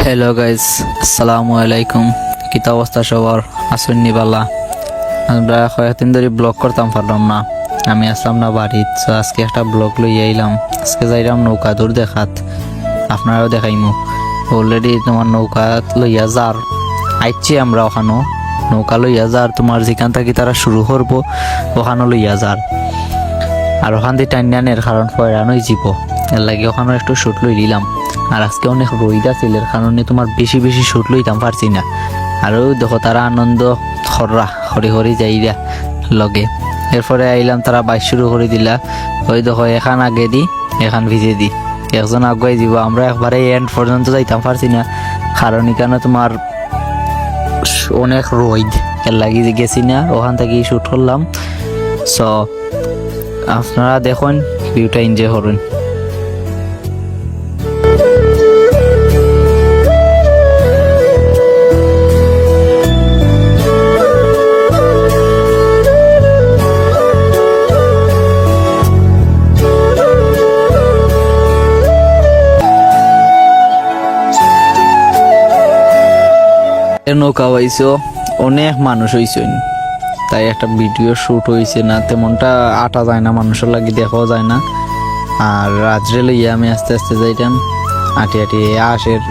Hello guys, আসসালামু আলাইকুম। কিতা অবস্থা সবার? আসুননি বালা। আমরা কয়েকদিন ধরে ব্লগ করতাম পারলাম না, আমি আসলাম না বাড়িত। তো আজকে একটা ব্লগ লই আইলাম। আজকে যাইলাম নৌকা দূর দেখাত, আপনারাও দেখাইমু। অলরেডি তোমার নৌকা লইয়া যার আইছি আমরা ওখানো, নৌকা লইয়া যার তোমার যেখান থেকে তারা শুরু করবো ওখানো লইয়া যার। আর ওখান দিয়ে টাইনানের কারণ ফয়রানোই যাব, এর লাগে ওখানে একটু শুট লই দিলাম। আর আজকে অনেক রোদ আছিল, এর কারণে তোমার বেশি বেশি শুট লইতাম পারছি না। আরও দেখো তারা আনন্দ খররা হরি হরি যাইরা লগে। এরপরে আইলাম, তারা বাইক শুরু করে দিলা। ওই দেখো এখান আগে দি এখান ভিজে দি, একজন আগুয়াই দিব। আমরা একবারে এন্ড পর্যন্ত যাইতাম পারছি না, কারণ এখানে তোমার অনেক রোদ, এর লাগি গেছি না। ওখান থেকে শুট করলাম। সো আপনারা দেখুন, ভিউটা এনজয় করুন। নৌকা হয়েছে, অনেক মানুষ হয়েছে, তাই একটা ভিডিও শুট হয়েছে না, তেমনটা আটা যায় না, মানুষের লাগি দেখাও যায় না। আর রাত্রে লইয়া আমি আস্তে আস্তে যাইতাম, আটি আসের